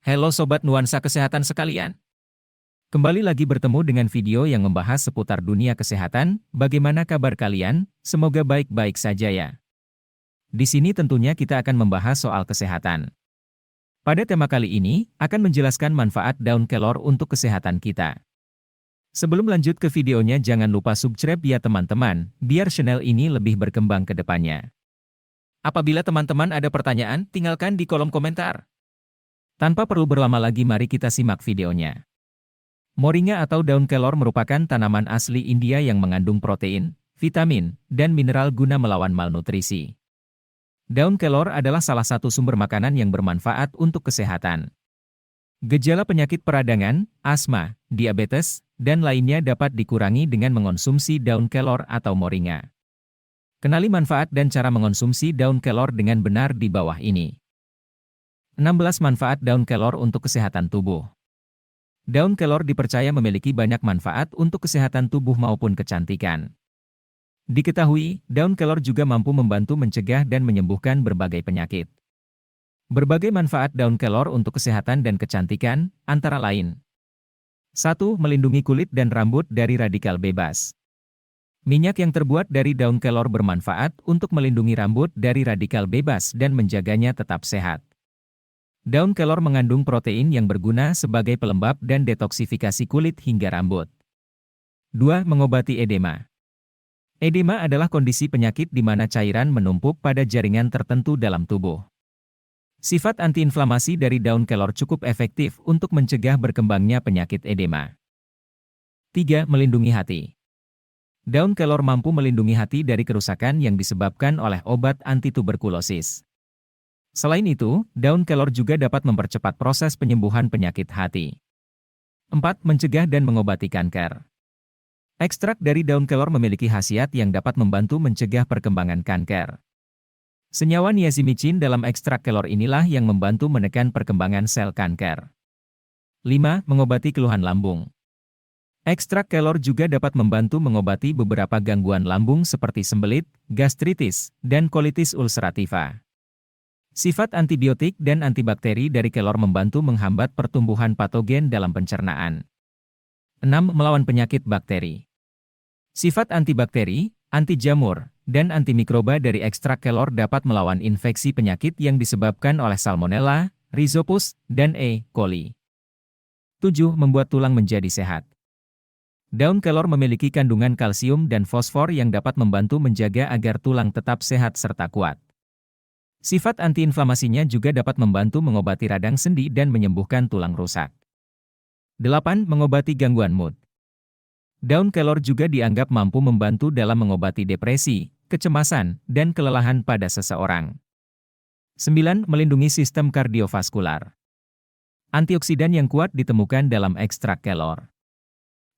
Halo Sobat Nuansa Kesehatan sekalian. Kembali lagi bertemu dengan video yang membahas seputar dunia kesehatan. Bagaimana kabar kalian? Semoga baik-baik saja ya. Di sini tentunya kita akan membahas soal kesehatan. Pada tema kali ini, akan menjelaskan manfaat daun kelor untuk kesehatan kita. Sebelum lanjut ke videonya, jangan lupa subscribe ya teman-teman, biar channel ini lebih berkembang ke depannya. Apabila teman-teman ada pertanyaan, tinggalkan di kolom komentar. Tanpa perlu berlama lagi, mari kita simak videonya. Moringa atau daun kelor merupakan tanaman asli India yang mengandung protein, vitamin, dan mineral guna melawan malnutrisi. Daun kelor adalah salah satu sumber makanan yang bermanfaat untuk kesehatan. Gejala penyakit peradangan, asma, diabetes, dan lainnya dapat dikurangi dengan mengonsumsi daun kelor atau moringa. Kenali manfaat dan cara mengonsumsi daun kelor dengan benar di bawah ini. 16 manfaat daun kelor untuk kesehatan tubuh. Daun kelor dipercaya memiliki banyak manfaat untuk kesehatan tubuh maupun kecantikan. Diketahui, daun kelor juga mampu membantu mencegah dan menyembuhkan berbagai penyakit. Berbagai manfaat daun kelor untuk kesehatan dan kecantikan, antara lain: 1. Melindungi kulit dan rambut dari radikal bebas. Minyak yang terbuat dari daun kelor bermanfaat untuk melindungi rambut dari radikal bebas dan menjaganya tetap sehat. Daun kelor mengandung protein yang berguna sebagai pelembab dan detoksifikasi kulit hingga rambut. 2. Mengobati edema. Edema adalah kondisi penyakit di mana cairan menumpuk pada jaringan tertentu dalam tubuh. Sifat antiinflamasi dari daun kelor cukup efektif untuk mencegah berkembangnya penyakit edema. 3. Melindungi hati. Daun kelor mampu melindungi hati dari kerusakan yang disebabkan oleh obat antituberkulosis. Selain itu, daun kelor juga dapat mempercepat proses penyembuhan penyakit hati. 4. Mencegah dan mengobati kanker. Ekstrak dari daun kelor memiliki khasiat yang dapat membantu mencegah perkembangan kanker. Senyawa niacinamide dalam ekstrak kelor inilah yang membantu menekan perkembangan sel kanker. 5. Mengobati keluhan lambung. Ekstrak kelor juga dapat membantu mengobati beberapa gangguan lambung seperti sembelit, gastritis, dan kolitis ulcerativa. Sifat antibiotik dan antibakteri dari kelor membantu menghambat pertumbuhan patogen dalam pencernaan. 6. Melawan penyakit bakteri. Sifat antibakteri, anti jamur, dan antimikroba dari ekstrak kelor dapat melawan infeksi penyakit yang disebabkan oleh Salmonella, Rhizopus, dan E. coli. 7. Membuat tulang menjadi sehat. Daun kelor memiliki kandungan kalsium dan fosfor yang dapat membantu menjaga agar tulang tetap sehat serta kuat. Sifat antiinflamasinya juga dapat membantu mengobati radang sendi dan menyembuhkan tulang rusak. 8. Mengobati gangguan mood. Daun kelor juga dianggap mampu membantu dalam mengobati depresi, kecemasan, dan kelelahan pada seseorang. 9. Melindungi sistem kardiovaskular. Antioksidan yang kuat ditemukan dalam ekstrak kelor.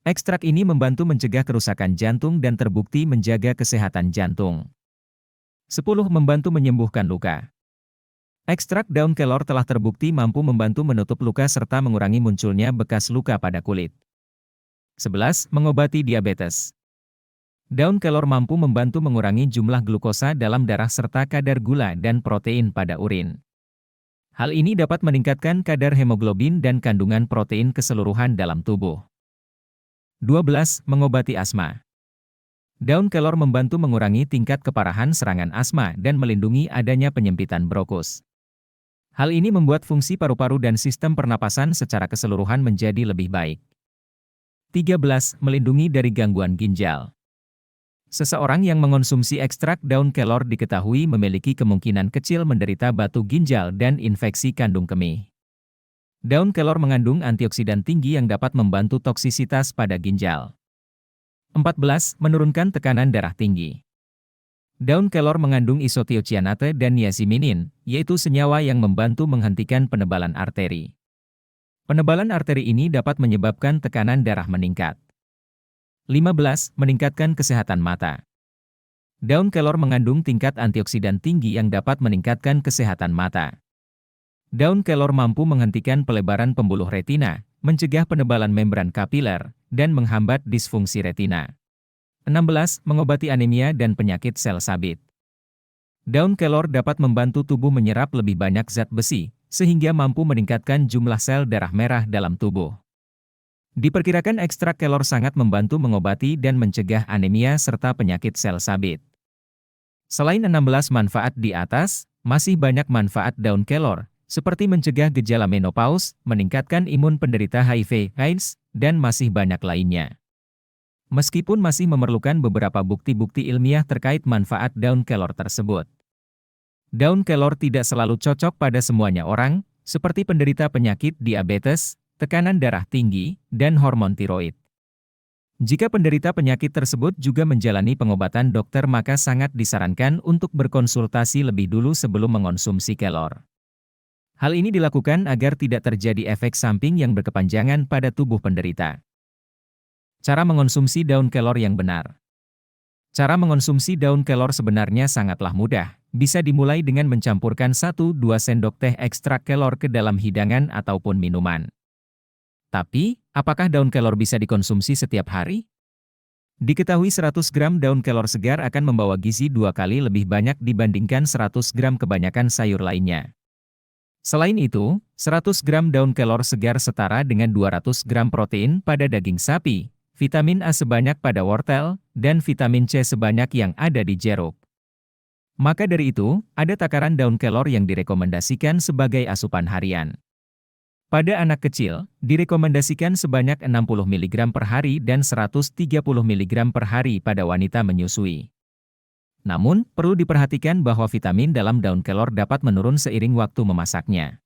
Ekstrak ini membantu mencegah kerusakan jantung dan terbukti menjaga kesehatan jantung. 10. Membantu menyembuhkan luka. Ekstrak daun kelor telah terbukti mampu membantu menutup luka serta mengurangi munculnya bekas luka pada kulit. 11. Mengobati diabetes. Daun kelor mampu membantu mengurangi jumlah glukosa dalam darah serta kadar gula dan protein pada urin. Hal ini dapat meningkatkan kadar hemoglobin dan kandungan protein keseluruhan dalam tubuh. 12. Mengobati asma. Daun kelor membantu mengurangi tingkat keparahan serangan asma dan melindungi adanya penyempitan bronkus. Hal ini membuat fungsi paru-paru dan sistem pernapasan secara keseluruhan menjadi lebih baik. 13. Melindungi dari gangguan ginjal. Seseorang yang mengonsumsi ekstrak daun kelor diketahui memiliki kemungkinan kecil menderita batu ginjal dan infeksi kandung kemih. Daun kelor mengandung antioksidan tinggi yang dapat membantu toksisitas pada ginjal. 14. Menurunkan tekanan darah tinggi. Daun kelor mengandung isothiocyanate dan niacinamide, yaitu senyawa yang membantu menghentikan penebalan arteri. Penebalan arteri ini dapat menyebabkan tekanan darah meningkat. 15. Meningkatkan kesehatan mata. Daun kelor mengandung tingkat antioksidan tinggi yang dapat meningkatkan kesehatan mata. Daun kelor mampu menghentikan pelebaran pembuluh retina, mencegah penebalan membran kapiler, dan menghambat disfungsi retina. 16. Mengobati anemia dan penyakit sel sabit. Daun kelor dapat membantu tubuh menyerap lebih banyak zat besi, sehingga mampu meningkatkan jumlah sel darah merah dalam tubuh. Diperkirakan ekstrak kelor sangat membantu mengobati dan mencegah anemia serta penyakit sel sabit. Selain 16 manfaat di atas, masih banyak manfaat daun kelor, seperti mencegah gejala menopause, meningkatkan imun penderita HIV/AIDS, dan masih banyak lainnya. Meskipun masih memerlukan beberapa bukti-bukti ilmiah terkait manfaat daun kelor tersebut. Daun kelor tidak selalu cocok pada semuanya orang, seperti penderita penyakit diabetes, tekanan darah tinggi, dan hormon tiroid. Jika penderita penyakit tersebut juga menjalani pengobatan dokter, maka sangat disarankan untuk berkonsultasi lebih dulu sebelum mengonsumsi kelor. Hal ini dilakukan agar tidak terjadi efek samping yang berkepanjangan pada tubuh penderita. Cara mengonsumsi daun kelor yang benar. Cara mengonsumsi daun kelor sebenarnya sangatlah mudah. Bisa dimulai dengan mencampurkan 1-2 sendok teh ekstrak kelor ke dalam hidangan ataupun minuman. Tapi, apakah daun kelor bisa dikonsumsi setiap hari? Diketahui 100 gram daun kelor segar akan membawa gizi 2 kali lebih banyak dibandingkan 100 gram kebanyakan sayur lainnya. Selain itu, 100 gram daun kelor segar setara dengan 200 gram protein pada daging sapi, vitamin A sebanyak pada wortel, dan vitamin C sebanyak yang ada di jeruk. Maka dari itu, ada takaran daun kelor yang direkomendasikan sebagai asupan harian. Pada anak kecil, direkomendasikan sebanyak 60 mg per hari dan 130 mg per hari pada wanita menyusui. Namun, perlu diperhatikan bahwa vitamin dalam daun kelor dapat menurun seiring waktu memasaknya.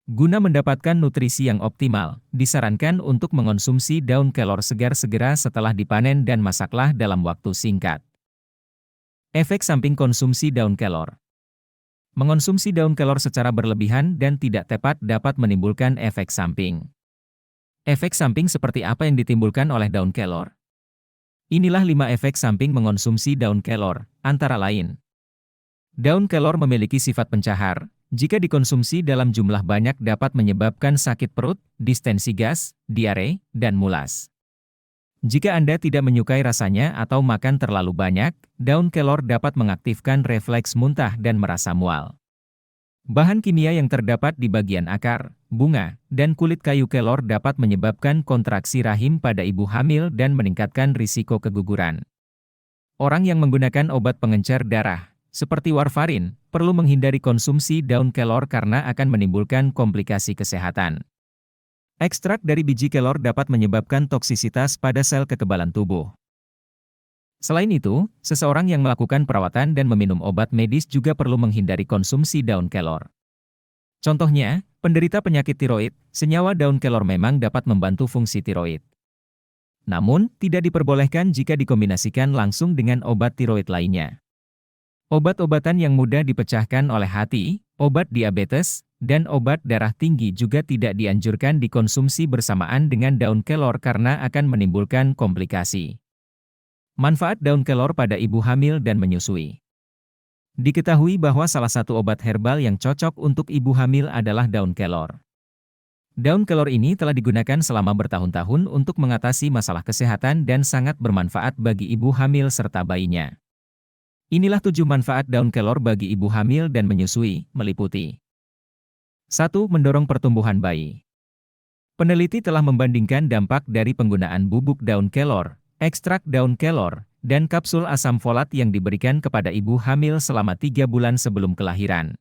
Guna mendapatkan nutrisi yang optimal, disarankan untuk mengonsumsi daun kelor segar segera setelah dipanen dan masaklah dalam waktu singkat. Efek samping konsumsi daun kelor. Mengonsumsi daun kelor secara berlebihan dan tidak tepat dapat menimbulkan efek samping. Efek samping seperti apa yang ditimbulkan oleh daun kelor? Inilah 5 efek samping mengonsumsi daun kelor, antara lain. Daun kelor memiliki sifat pencahar. Jika dikonsumsi dalam jumlah banyak dapat menyebabkan sakit perut, distensi gas, diare, dan mulas. Jika Anda tidak menyukai rasanya atau makan terlalu banyak, daun kelor dapat mengaktifkan refleks muntah dan merasa mual. Bahan kimia yang terdapat di bagian akar, bunga, dan kulit kayu kelor dapat menyebabkan kontraksi rahim pada ibu hamil dan meningkatkan risiko keguguran. Orang yang menggunakan obat pengencer darah, seperti warfarin, perlu menghindari konsumsi daun kelor karena akan menimbulkan komplikasi kesehatan. Ekstrak dari biji kelor dapat menyebabkan toksisitas pada sel kekebalan tubuh. Selain itu, seseorang yang melakukan perawatan dan meminum obat medis juga perlu menghindari konsumsi daun kelor. Contohnya, penderita penyakit tiroid, senyawa daun kelor memang dapat membantu fungsi tiroid. Namun, tidak diperbolehkan jika dikombinasikan langsung dengan obat tiroid lainnya. Obat-obatan yang mudah dipecahkan oleh hati, obat diabetes, dan obat darah tinggi juga tidak dianjurkan dikonsumsi bersamaan dengan daun kelor karena akan menimbulkan komplikasi. Manfaat daun kelor pada ibu hamil dan menyusui. Diketahui bahwa salah satu obat herbal yang cocok untuk ibu hamil adalah daun kelor. Daun kelor ini telah digunakan selama bertahun-tahun untuk mengatasi masalah kesehatan dan sangat bermanfaat bagi ibu hamil serta bayinya. Inilah 7 manfaat daun kelor bagi ibu hamil dan menyusui, meliputi 1. Mendorong pertumbuhan bayi. Peneliti telah membandingkan dampak dari penggunaan bubuk daun kelor, ekstrak daun kelor, dan kapsul asam folat yang diberikan kepada ibu hamil selama 3 bulan sebelum kelahiran.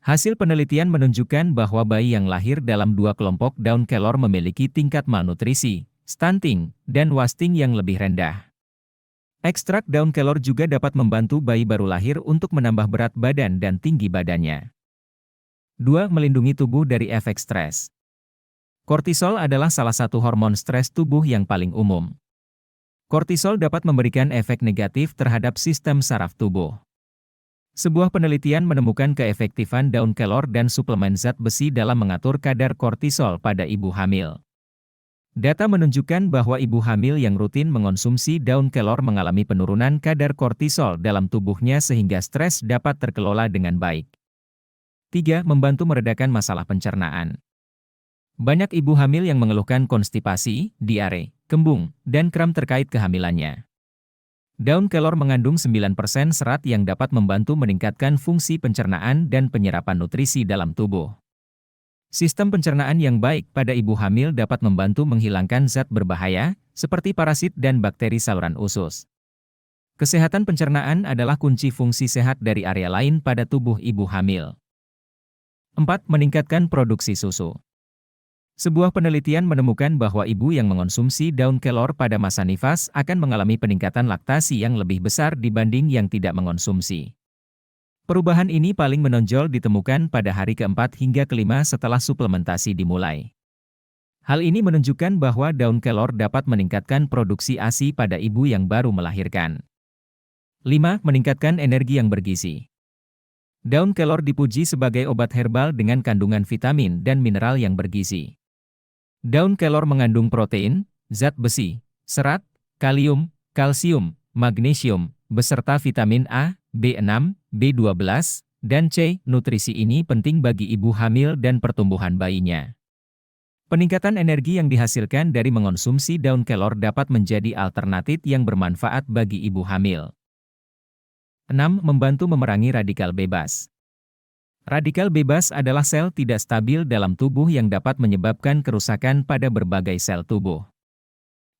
Hasil penelitian menunjukkan bahwa bayi yang lahir dalam 2 kelompok daun kelor memiliki tingkat malnutrisi, stunting, dan wasting yang lebih rendah. Ekstrak daun kelor juga dapat membantu bayi baru lahir untuk menambah berat badan dan tinggi badannya. 2. Melindungi tubuh dari efek stres. Kortisol adalah salah satu hormon stres tubuh yang paling umum. Kortisol dapat memberikan efek negatif terhadap sistem saraf tubuh. Sebuah penelitian menemukan keefektifan daun kelor dan suplemen zat besi dalam mengatur kadar kortisol pada ibu hamil. Data menunjukkan bahwa ibu hamil yang rutin mengonsumsi daun kelor mengalami penurunan kadar kortisol dalam tubuhnya sehingga stres dapat terkelola dengan baik. 3. Membantu meredakan masalah pencernaan. Banyak ibu hamil yang mengeluhkan konstipasi, diare, kembung, dan kram terkait kehamilannya. Daun kelor mengandung 9% serat yang dapat membantu meningkatkan fungsi pencernaan dan penyerapan nutrisi dalam tubuh. Sistem pencernaan yang baik pada ibu hamil dapat membantu menghilangkan zat berbahaya, seperti parasit dan bakteri saluran usus. Kesehatan pencernaan adalah kunci fungsi sehat dari area lain pada tubuh ibu hamil. 4. Meningkatkan produksi susu. Sebuah penelitian menemukan bahwa ibu yang mengonsumsi daun kelor pada masa nifas akan mengalami peningkatan laktasi yang lebih besar dibanding yang tidak mengonsumsi. Perubahan ini paling menonjol ditemukan pada hari keempat hingga kelima setelah suplementasi dimulai. Hal ini menunjukkan bahwa daun kelor dapat meningkatkan produksi ASI pada ibu yang baru melahirkan. 5. Meningkatkan energi yang bergizi. Daun kelor dipuji sebagai obat herbal dengan kandungan vitamin dan mineral yang bergizi. Daun kelor mengandung protein, zat besi, serat, kalium, kalsium, magnesium, beserta vitamin A, B6, B12, dan C. Nutrisi ini penting bagi ibu hamil dan pertumbuhan bayinya. Peningkatan energi yang dihasilkan dari mengonsumsi daun kelor dapat menjadi alternatif yang bermanfaat bagi ibu hamil. 6. Membantu memerangi radikal bebas. Radikal bebas adalah sel tidak stabil dalam tubuh yang dapat menyebabkan kerusakan pada berbagai sel tubuh.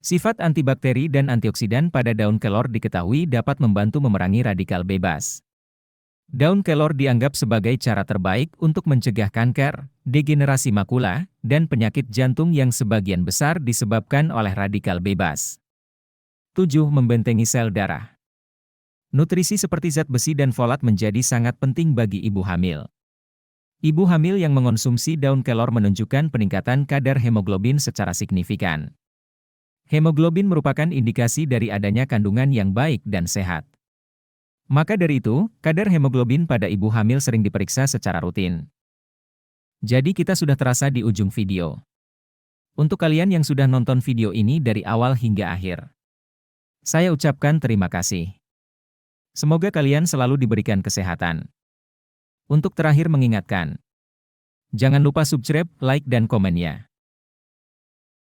Sifat antibakteri dan antioksidan pada daun kelor diketahui dapat membantu memerangi radikal bebas. Daun kelor dianggap sebagai cara terbaik untuk mencegah kanker, degenerasi makula, dan penyakit jantung yang sebagian besar disebabkan oleh radikal bebas. 7. Membentengi sel darah. Nutrisi seperti zat besi dan folat menjadi sangat penting bagi ibu hamil. Ibu hamil yang mengonsumsi daun kelor menunjukkan peningkatan kadar hemoglobin secara signifikan. Hemoglobin merupakan indikasi dari adanya kandungan yang baik dan sehat. Maka dari itu, kadar hemoglobin pada ibu hamil sering diperiksa secara rutin. Jadi kita sudah terasa di ujung video. Untuk kalian yang sudah nonton video ini dari awal hingga akhir, saya ucapkan terima kasih. Semoga kalian selalu diberikan kesehatan. Untuk terakhir mengingatkan, jangan lupa subscribe, like, dan komennya.